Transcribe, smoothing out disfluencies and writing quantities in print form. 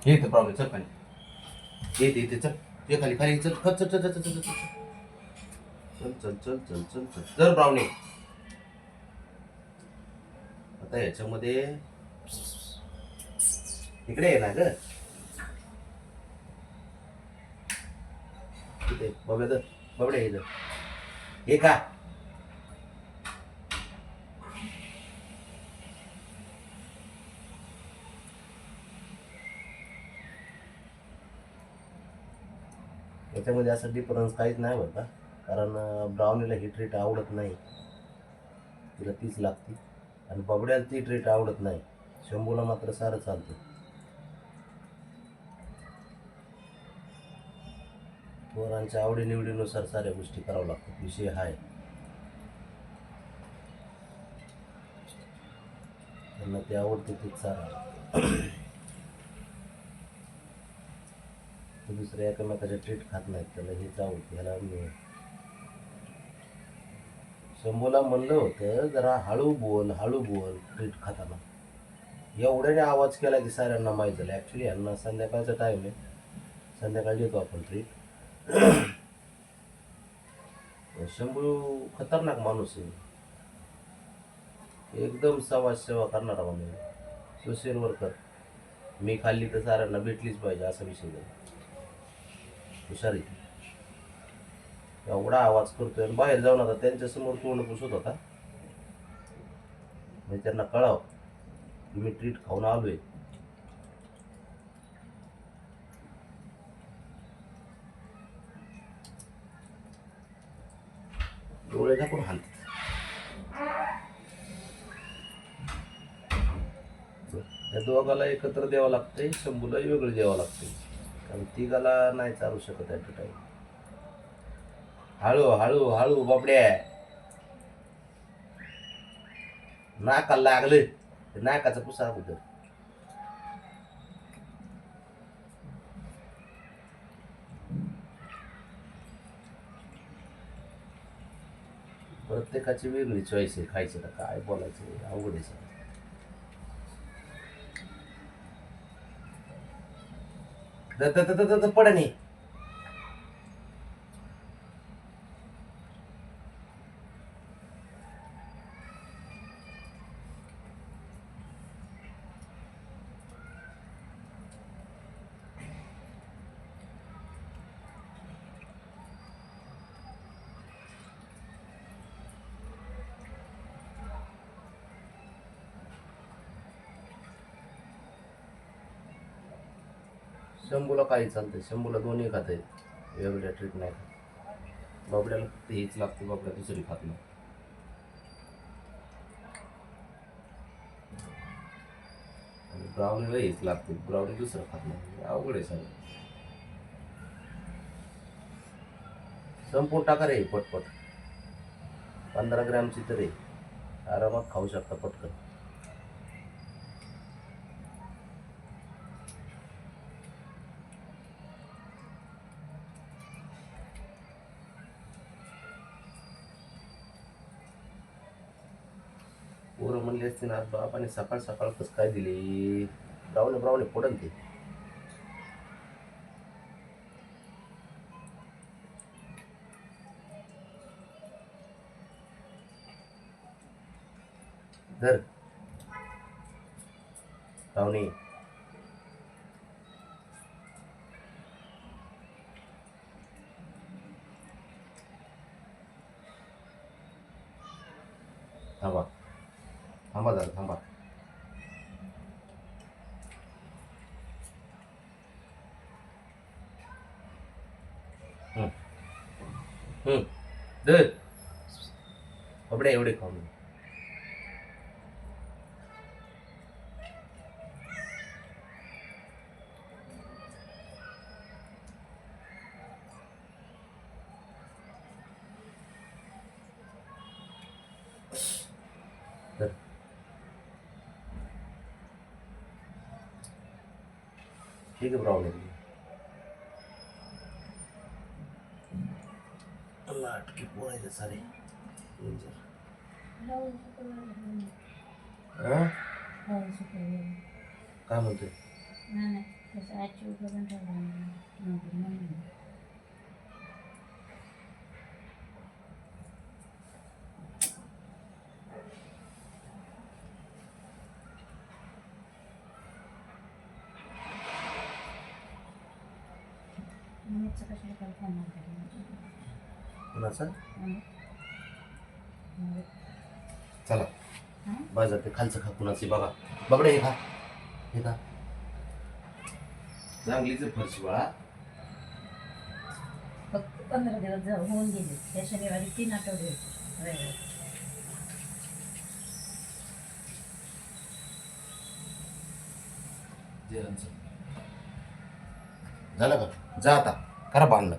हे तर प्रॉब्लेम चल खाली येते चल ये खाली खाली चल चल चल चल चल चल चल चल चल चल चल चल चल जर ब्राउनी आता याच्यामध्ये इकडे ये ना ग इथे बबडे बबडे इथं हे का याच्यामध्ये असं डिफरन्स काहीच नाही बरं का कारण ब्राउनीला ही ट्रीट आवडत नाही तिला तीच लागते आणि बबड्याला ती ट्रीट आवडत नाही शंभूला मात्र सारं चालतं पोरांच्या आवडीनिवडीनुसार साऱ्या गोष्टी करावं लागतात विषय हा आहे त्यांना ते आवडते तीच सारा दुसऱ्या एकामेकाच्या ट्रीट खात नाहीत त्याला हेच आवडते ह्याला शंभूला म्हणलं होतं जरा हळू बोल ट्रीट खाताना एवढ्याने आवाज केला की साऱ्यांना माहीत झालं ॲक्च्युली यांना संध्याकाळचा टाईम आहे संध्याकाळी देतो आपण ट्रीट शंभू खतरनाक माणूस आहे एकदम समाजसेवा करणारा माणूस सोशल वर्कर मी खाल्ली तर साऱ्यांना भेटलीच पाहिजे असा विषय नाही हुशारी एवढा आवाज करतोय आणि बाहेर जाऊन आता त्यांच्यासमोर तोंड पुसत होता म्हणजे त्यांना कळावं की मी ट्रीट खाऊन आलोय डोळे झाकून हालतात या दोघाला एकत्र द्यावं लागतंय शंभूला वेगळं द्यावं लागतंय कारण तिघाला नाही चालू शकत ॲट अ टाइम हळू हळू हळू बाबड्या नाकाला लागलं नाकाचा पुसा अगोदर प्रत्येकाची वेगळी चॉईस आहे खायची ना काय बोलायचं अवघड आहे पड नाही शंभूला काही चालतंय शंभूला दोन्ही खात आहेत वेगवेगळ्या ट्रीट नाही खात बाबड्याला फक्त हेच लागते बाबड्या दुसरी खात नाही आणि ब्राउनीला हेच लागते ब्राउनी दुसरं खात नाही अवघड आहे सगळं संपून टाका रे पटपट 15 ग्रॅमची तरी आरामात खाऊ शकता पटकन पोरं म्हणले असते ना बापाने सकाळ सकाळ कसं काय दिली ब्राउनी ब्राउनी पडन ते धर ब्राउनी थांबा थांबा जरा थांबा धर बाबड्या एवढे खाऊन धर ठीक आहे ब्राउनी नाटकी पोळायचे सारे काय म्हणतोय त्याचं ॲचिव करून ठेवलं म्हणून मीचं कशाला काय फोन कुणाचं नाही चला बाजार ते खालचं खा कुणाची बघा बघडे हे खा हे खा चांगलीच आहे फरशी बाळा फक्त 15 दिवस होऊन गेले त्या शनिवारी 3 आठवडे होते रविवारी झालं का जा आता करा बांधणं